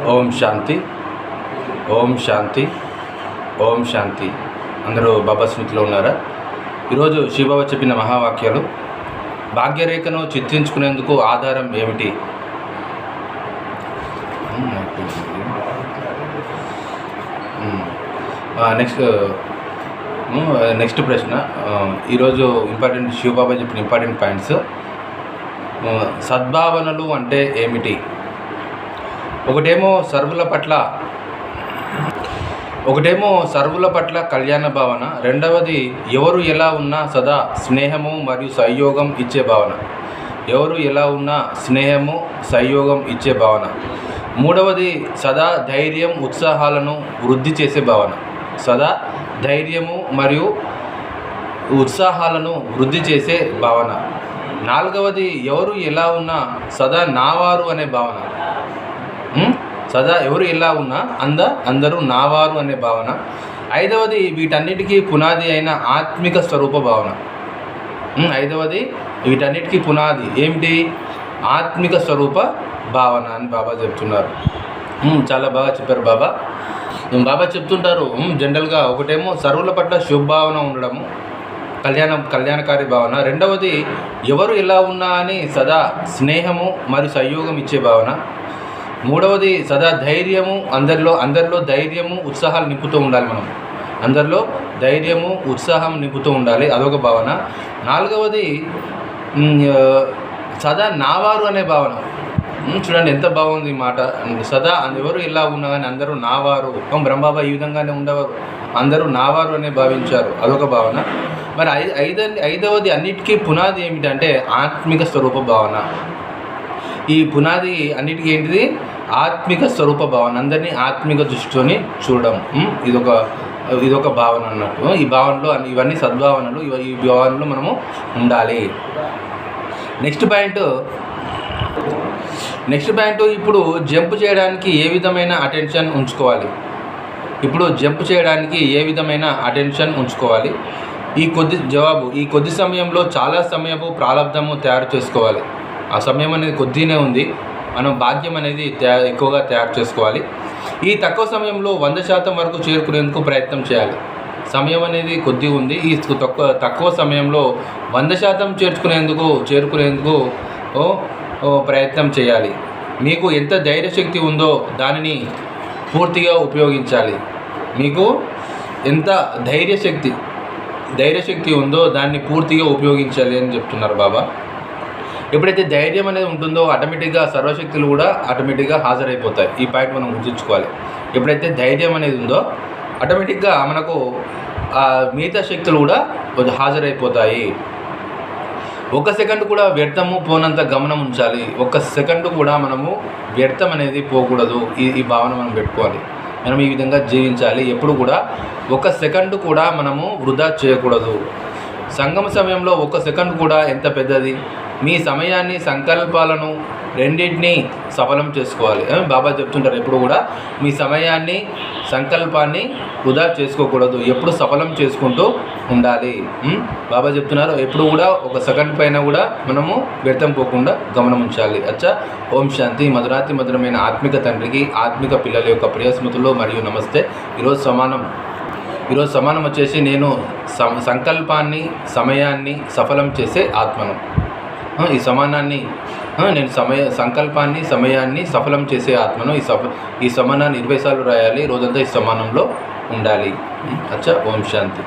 ఓం శాంతి, ఓం శాంతి, ఓం శాంతి. అందరూ బాబా స్మృతిలో ఉన్నారా? ఈరోజు శివబాబా చెప్పిన మహావాక్యాలు. భాగ్యరేఖను చిత్రించుకునేందుకు ఆధారం ఏమిటి? నెక్స్ట్ ప్రశ్న. ఈరోజు శివబాబా చెప్పిన ఇంపార్టెంట్ పాయింట్స్. సద్భావనలు అంటే ఏమిటి? ఒకటేమో సర్వుల పట్ల కళ్యాణ భావన, రెండవది ఎవరు ఎలా ఉన్నా సదా స్నేహము మరియు సహయోగం ఇచ్చే భావన. ఎవరు ఎలా ఉన్నా స్నేహము సహయోగం ఇచ్చే భావన. మూడవది సదా ధైర్యం ఉత్సాహాలను వృద్ధి చేసే భావన. సదా ధైర్యము మరియు ఉత్సాహాలను వృద్ధి చేసే భావన. నాలుగవది ఎవరు ఎలా ఉన్నా సదా నావారు అనే భావన. సదా ఎవరు ఎలా ఉన్నా అందరూ నావారు అనే భావన. ఐదవది వీటన్నిటికీ పునాది అయిన ఆత్మిక స్వరూప భావన. వీటన్నిటికీ పునాది ఏమిటి? ఆత్మిక స్వరూప భావన అని బాబా చెప్తున్నారు. చాలా బాగా చెప్పారు బాబా. బాబా చెప్తుంటారు జనరల్గా ఒకటేమో సర్వుల పట్ల శుభభావన ఉండడము, కళ్యాణకారి భావన. రెండవది ఎవరు ఎలా ఉన్నా అని సదా స్నేహము మరియు సహయోగం ఇచ్చే భావన. మూడవది సదా ధైర్యము, అందరిలో ధైర్యము ఉత్సాహాలు నింపుతూ ఉండాలి. మనం అందరిలో ధైర్యము ఉత్సాహం నింపుతూ ఉండాలి, అదొక భావన. నాలుగవది సదా నావారు అనే భావన. చూడండి ఎంత బాగుంది మాట. సదా ఎవరు ఎలా ఉన్నా కానీ అందరూ నావారు. బ్రహ్మబాబా ఈ విధంగానే ఉండేవారు, అందరూ నావారు అనే భావించారు, అదొక భావన. మరి ఐదవది అన్నిటికీ పునాది ఏమిటంటే ఆత్మిక స్వరూప భావన. ఈ పునాది అన్నిటికీ ఏంటిది? ఆత్మిక స్వరూప భావన. అందరినీ ఆత్మిక దృష్టితోని చూడడం, ఇదొక భావన అన్నట్టు. ఈ భావనలో ఇవన్నీ సద్భావనలు. ఈ భావనలో మనము ఉండాలి. Next point. ఇప్పుడు జంప్ చేయడానికి ఏ విధమైన అటెన్షన్ ఉంచుకోవాలి? ఈ కొద్ది సమయంలో చాలా సమయము ప్రారంధము తయారు చేసుకోవాలి. ఆ సమయం అనేది కొద్దినే ఉంది, మనం భాగ్యం అనేది ఎక్కువగా తయారు చేసుకోవాలి. ఈ తక్కువ సమయంలో 100% వరకు చేరుకునేందుకు ప్రయత్నం చేయాలి. సమయం అనేది కొద్ది ఉంది, ఈ తక్కువ సమయంలో 100% చేరుకునేందుకు ప్రయత్నం చేయాలి. మీకు ఎంత ధైర్యశక్తి ఉందో దానిని పూర్తిగా ఉపయోగించాలి. మీకు ఎంత ధైర్యశక్తి ఉందో దాన్ని పూర్తిగా ఉపయోగించాలి అని చెప్తున్నారు బాబా. ఎప్పుడైతే ధైర్యం అనేది ఉంటుందో ఆటోమేటిక్గా సర్వశక్తులు కూడా ఆటోమేటిక్గా హాజరైపోతాయి. ఈ పాయింట్ మనం గుర్తుంచుకోవాలి. ఎప్పుడైతే ధైర్యం అనేది ఉందో ఆటోమేటిక్గా మనకు మిగతా శక్తులు కూడా హాజరైపోతాయి. 1 సెకండ్ కూడా వ్యర్థము పోనంత గమనం ఉంచాలి. 1 సెకండ్ కూడా మనము వ్యర్థం అనేది పోకూడదు. ఈ భావన మనం పెట్టుకోవాలి. మనం ఈ విధంగా జీవించాలి. ఎప్పుడు కూడా 1 సెకండ్ కూడా మనము వృధా చేయకూడదు. సంగమ సమయంలో 1 సెకండ్ కూడా ఎంత పెద్దది. మీ సమయాన్ని, సంకల్పాలను రెండింటినీ సఫలం చేసుకోవాలి. బాబా చెప్తుంటారు ఎప్పుడు కూడా మీ సమయాన్ని, సంకల్పాన్ని వృధా చేసుకోకూడదు, ఎప్పుడు సఫలం చేసుకుంటూ ఉండాలి. బాబా చెప్తున్నారు ఎప్పుడు కూడా 1 సెకండ్ పైన కూడా మనము వ్యర్థం పోకుండా గమనం ఉంచాలి. అచ్చా. ఓం శాంతి. మధురాతి మధురమైన ఆత్మిక తండ్రికి, ఆత్మిక పిల్లల యొక్క ప్రియస్మృతులు మరియు నమస్తే. ఈరోజు సమానం వచ్చేసి నేను సంకల్పాన్ని, సమయాన్ని సఫలం చేసే ఆత్మను. ఈ సమానాన్ని నేను సంకల్పాన్ని, సమయాన్ని సఫలం చేసే ఆత్మను. ఈ సమానాన్ని 20 సార్లు రాయాలి. రోజంతా ఈ సమానంలో ఉండాలి. అచ్చా. ఓం శాంతి.